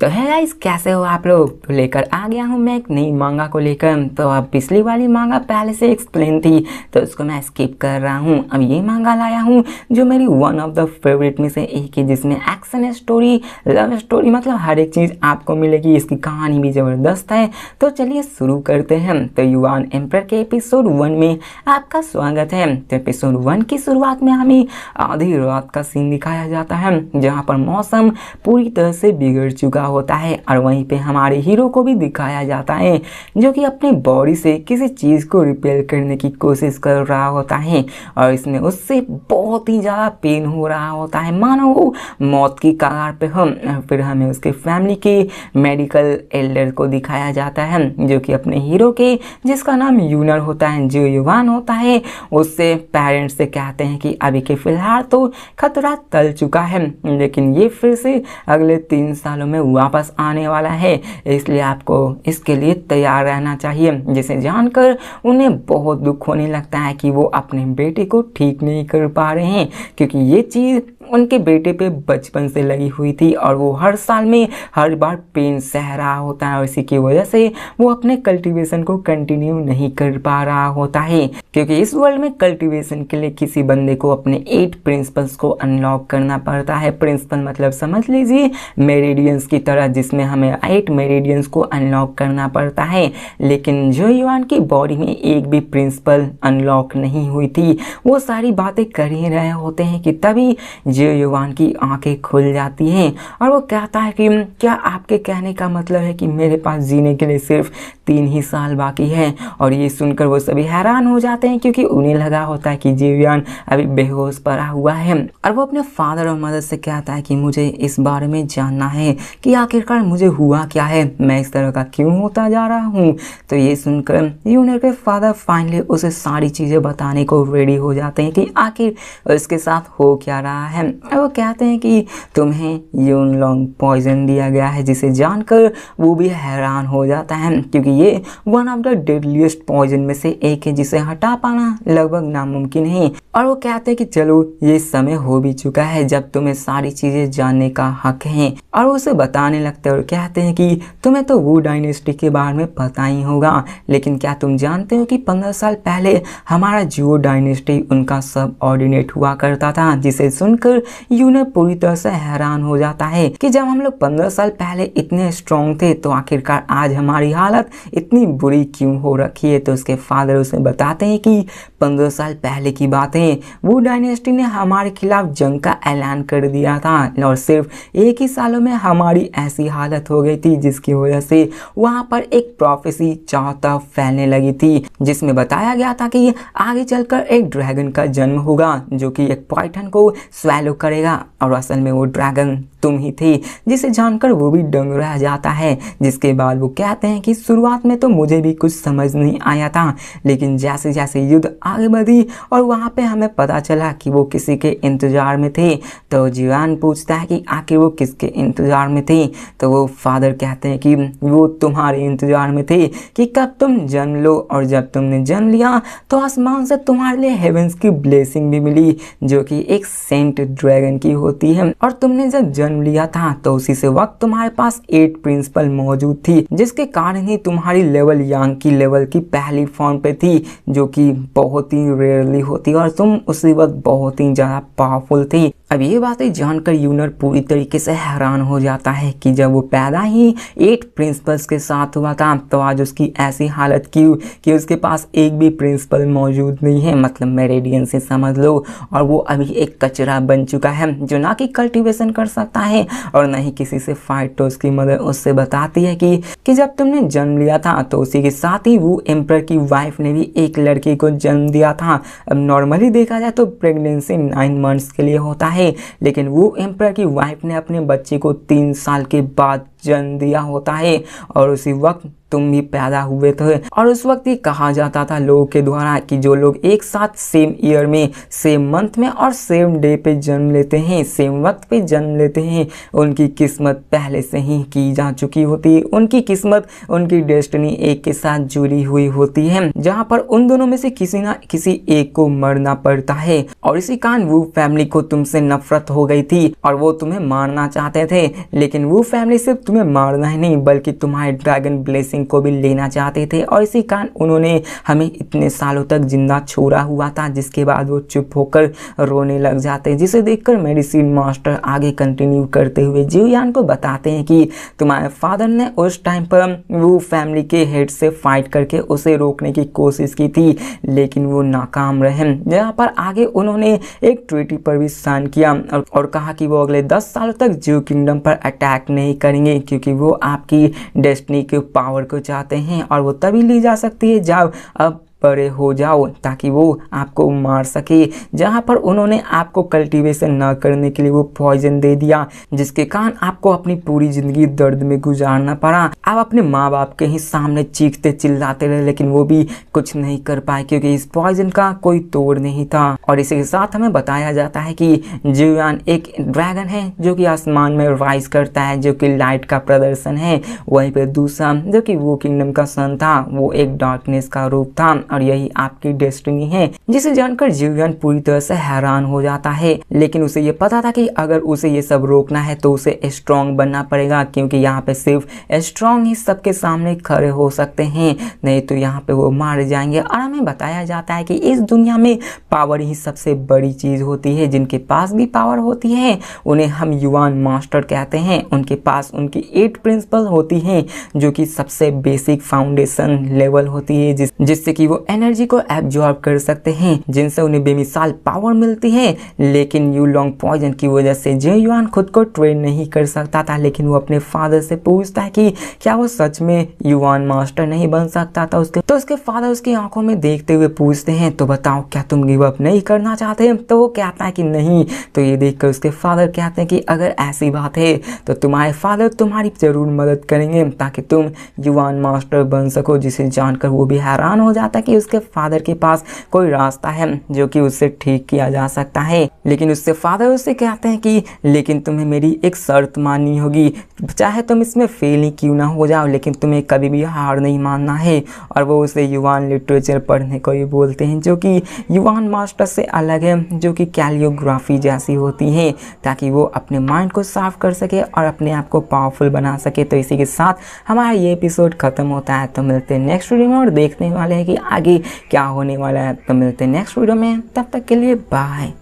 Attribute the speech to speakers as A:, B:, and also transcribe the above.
A: तो है गाइस, कैसे हो आप लोग। तो लेकर आ गया हूँ मैं एक नई मांगा को लेकर। तो अब पिछली वाली मांगा पहले से एक्सप्लेन थी तो उसको मैं स्किप कर रहा हूँ। अब ये मांगा लाया हूँ जो मेरी वन ऑफ द फेवरेट में से एक है, जिसमें एक्शन स्टोरी, लव स्टोरी, मतलब हर एक चीज़ आपको मिलेगी। इसकी कहानी भी ज़बरदस्त है। तो चलिए शुरू करते हैं। तो युवान एम्परर के एपिसोड 1 में आपका स्वागत है। तो एपिसोड 1 की शुरुआत में हमें आधी रात का सीन दिखाया जाता है जहाँ पर मौसम पूरी तरह से बिगड़ चुका होता है और वहीं पे हमारे हीरो को भी दिखाया जाता है जो कि अपने बॉडी से किसी चीज़ को रिपेयर करने की कोशिश कर रहा होता है और इसमें उससे बहुत ही ज़्यादा पेन हो रहा होता है, मानो वो मौत की कगार पे हो। फिर हमें उसके फैमिली के मेडिकल एल्डर को दिखाया जाता है जो कि अपने हीरो के, जिसका नाम यूनर होता है, जो युवान होता है, उससे पेरेंट्स से कहते हैं कि अभी के फिलहाल तो खतरा टल चुका है लेकिन ये फिर से अगले 3 सालों में वापस आने वाला है, इसलिए आपको इसके लिए तैयार रहना चाहिए। जिसे जानकर उन्हें बहुत दुख होने लगता है कि वो अपने बेटे को ठीक नहीं कर पा रहे हैं, क्योंकि ये चीज़ उनके बेटे पे बचपन से लगी हुई थी और वो हर साल में हर बार पेन सह रहा होता है और इसी की वजह से वो अपने कल्टीवेशन को कंटिन्यू नहीं कर पा रहा होता है। क्योंकि इस वर्ल्ड में कल्टीवेशन के लिए किसी बंदे को अपने 8 प्रिंसिपल्स को अनलॉक करना पड़ता है। प्रिंसिपल मतलब समझ लीजिए मेरिडियंस की तरह, जिसमें हमें 8 मेरिडियंस को अनलॉक करना पड़ता है। लेकिन जो युवान की बॉडी में एक भी प्रिंसिपल अनलॉक नहीं हुई थी, वो सारी बातें कर ही रहे होते हैं कि तभी जो युवान की आंखें खुल जाती हैं और वो कहता है कि क्या आपके कहने का मतलब है कि मेरे पास जीने के लिए सिर्फ 3 ही साल बाकी है। और ये सुनकर वो सभी हैरान हो जाते हैं क्योंकि उन्हें लगा होता है कि जीवियान अभी बेहोश पड़ा हुआ है और वो अपने फादर और मदर से कहता है कि मुझे इस बारे में जानना है कि आखिरकार मुझे हुआ क्या है, मैं इस तरह का क्यों होता जा रहा हूँ। तो ये सुनकर यूनर के फादर फाइनली उसे सारी चीज़ें बताने को रेडी हो जाते हैं कि आखिर उसके साथ हो क्या रहा है। और वो कहते हैं कि तुम्हें यून लॉन्ग पॉइजन दिया गया है, जिसे जानकर वो भी हैरान हो जाता है क्योंकि ये one of the deadliest poison में से एक है जिसे हटा पाना लगभग नामुमकिन है। और वो कहते हैं कि चलो ये समय हो भी चुका है जब तुम्हें सारी चीजें जानने का हक है। और वो उसे बताने लगते हैं और कहते हैं कि तुम्हें तो वू डायनेस्टी के बारे में पता ही होगा, लेकिन क्या तुम जानते हो कि 15 साल पहले हमारा जुओ डायनेस्टी उनका सब ऑर्डिनेट हुआ करता था। जिसे सुनकर यूनर पूरी तरह से हैरान हो जाता है कि जब हम लोग 15 साल पहले इतने स्ट्रॉन्ग थे तो आखिरकार आज हमारी हालत इतनी बुरी क्यों हो रखी है। तो उसके फादर उसे बताते हैं कि 15 साल पहले की बात है, वो डायनेस्टी ने हमारे खिलाफ जंग का ऐलान कर दिया था और सिर्फ 1 ही सालों में हमारी ऐसी हालत हो गई थी जिसकी वजह से वहां पर एक प्रोफेसी चारों तरफ फैलने लगी थी जिसमें बताया गया था कि आगे चलकर एक ड्रैगन का जन्म होगा जो कि एक पाइथन को स्वैलो करेगा और असल में वो ड्रैगन तुम ही थी। जिसे जानकर वो भी दंग रह जाता है। जिसके बाद वो कहते हैं कि शुरुआत में तो मुझे भी कुछ समझ नहीं आया था, लेकिन जैसे जैसे युद्ध आगे बढ़ी और वहाँ पे हमें पता चला कि वो किसी के इंतजार में थे। तो जीवान पूछता है कि आखिर वो किसके इंतजार में थे। तो वो फादर कहते हैं कि वो तुम्हारे इंतजार में थे कि कब तुम जन्म लो, और जब तुमने जन्म लिया तो आसमान से तुम्हारे लिए हेवेंस की ब्लेसिंग भी मिली जो कि एक सेंट ड्रैगन की होती है। और तुमने जब जन्म लिया था तो उसी से वक्त तुम्हारे पास 8 प्रिंसिपल मौजूद थी, जिसके कारण ही तुम्हारी लेवल यांग की लेवल की पहली फॉर्म पे थी जो कि बहुत ही रेयरली होती और तुम उसी वक्त बहुत ही ज्यादा पावरफुल थी। अब ये बातें जानकर यूनर पूरी तरीके से हैरान हो जाता है कि जब वो पैदा ही 8 प्रिंसिपल्स के साथ हुआ था तो आज उसकी ऐसी हालत क्यों कि उसके पास एक भी प्रिंसिपल मौजूद नहीं है, मतलब मेरिडियन से समझ लो। और वो अभी एक कचरा बन चुका है जो ना कि कल्टीवेशन कर सकता है और न ही किसी से फाइट। तो उसकी मदर उससे बताती है कि जब तुमने जन्म लिया था तो उसी के साथ ही वो एम्परर की वाइफ ने भी एक लड़के को जन्म दिया था। अब नॉर्मली देखा जाए तो प्रेगनेंसी 9 मंथ्स के लिए होता है, लेकिन वो एम्परर की वाइफ ने अपने बच्चे को 3 साल के बाद जन्म दिया होता है और उसी वक्त तुम भी पैदा हुए थे। और उस वक्त ये कहा जाता था लोगों के द्वारा कि जो लोग एक साथ सेम ईयर में, सेम मंथ में और सेम डे पे जन्म लेते हैं, सेम वक्त पे जन्म लेते हैं, उनकी किस्मत पहले से ही की जा चुकी होती है। उनकी किस्मत, उनकी डेस्टिनी एक के साथ जुड़ी हुई होती है, जहाँ पर उन दोनों में से किसी ना किसी एक को मरना पड़ता है। और इसी कारण वो फैमिली को तुमसे नफरत हो गई थी और वो तुम्हें मारना चाहते थे, लेकिन वो फैमिली सिर्फ तुम्हें तुम्हें मारना ही नहीं बल्कि तुम्हारे ड्रैगन ब्लेसिंग को भी लेना चाहते थे, और इसी कारण उन्होंने हमें इतने सालों तक जिंदा छोड़ा हुआ था। जिसके बाद वो चुप होकर रोने लग जाते हैं, जिसे देखकर मेडिसिन मास्टर आगे कंटिन्यू करते हुए जियोयान को बताते हैं कि तुम्हारे फादर ने उस टाइम पर वो फैमिली के हेड से फाइट करके उसे रोकने की कोशिश की थी, लेकिन वो नाकाम रहे। जहाँ पर आगे उन्होंने एक ट्रीटी पर भी साइन किया और कहा कि वो अगले 10 सालों तक जियो किंगडम पर अटैक नहीं करेंगे, क्योंकि वो आपकी डेस्टिनी के पावर को चाहते हैं और वो तभी ली जा सकती है जब अब बड़े हो जाओ, ताकि वो आपको मार सके। जहाँ पर उन्होंने आपको कल्टीवेशन न करने के लिए वो पॉइजन दे दिया, जिसके कारण आपको अपनी पूरी जिंदगी दर्द में गुजारना पड़ा। आप अपने माँ बाप के ही सामने चीखते चिल्लाते रहे, लेकिन वो भी कुछ नहीं कर पाए क्योंकि इस पॉइजन का कोई तोड़ नहीं था। और इसी के साथ हमें बताया जाता है कि जियोयान एक ड्रैगन है जो कि आसमान में राइज करता है, जो कि लाइट का प्रदर्शन है। वहीं पर दूसरा जो कि वो किंगडम का सन था, वो एक डार्कनेस का रूप था, और यही आपकी डेस्टिनी है। जिसे जानकर जियोयान पूरी तरह से हैरान हो जाता है, लेकिन उसे ये पता था कि अगर उसे ये सब रोकना है तो उसे स्ट्रॉन्ग बनना पड़ेगा, क्योंकि यहाँ पे सिर्फ स्ट्रॉन्ग ही सबके सामने खड़े हो सकते हैं, नहीं तो यहाँ पे वो मार जाएंगे। और हमें बताया जाता है कि इस दुनिया में पावर ही सबसे बड़ी चीज होती है। जिनके पास भी पावर होती है उन्हें हम युवान मास्टर कहते हैं। उनके पास उनकी 8 प्रिंसिपल होती हैं, जो कि सबसे बेसिक फाउंडेशन लेवल होती है, जिससे कि वो एनर्जी को एब्जॉर्ब कर सकते हैं, जिनसे उन्हें बेमिसाल पावर मिलती है। लेकिन यूलोंग पॉइजन की वजह से जियोयान खुद को ट्रेन नहीं कर सकता था, लेकिन वो अपने फादर से पूछता है कि क्या वो सच में युवान मास्टर नहीं बन सकता था। उसके फादर उसकी आंखों में देखते हुए पूछते हैं, तो बताओ क्या तुम गिव अप नहीं करना चाहते? तो वो कहता है कि नहीं। तो ये देखकर उसके फादर कहते हैं कि अगर ऐसी बात है तो तुम्हारे फादर तुम्हारी जरूर मदद करेंगे ताकि तुम युवान मास्टर बन सको। जिसे जानकर वो भी हैरान हो जाता है कि उसके फादर के पास कोई रास्ता है जो कि उससे ठीक किया जा सकता है। लेकिन उससे फादर उससे कहते हैं कि लेकिन तुम्हें मेरी एक शर्त माननी होगी, चाहे तुम इसमें फेल ही क्यों ना हो जाओ, लेकिन तुम्हें कभी भी हार नहीं मानना है। और वो उसे युवान लिटरेचर पढ़ने को ही बोलते हैं, जो कि युवान मास्टर से अलग है, जो कि कैलियोग्राफी जैसी होती है, ताकि वो अपने माइंड को साफ कर सके और अपने आप को पावरफुल बना सके। तो इसी के साथ हमारा ये एपिसोड खत्म होता है। तो मिलते हैं नेक्स्ट वीडियो में और देखने वाले हैं कि आगे क्या होने वाला है। तो मिलते हैं नेक्स्ट वीडियो में, तब तक के लिए बाय।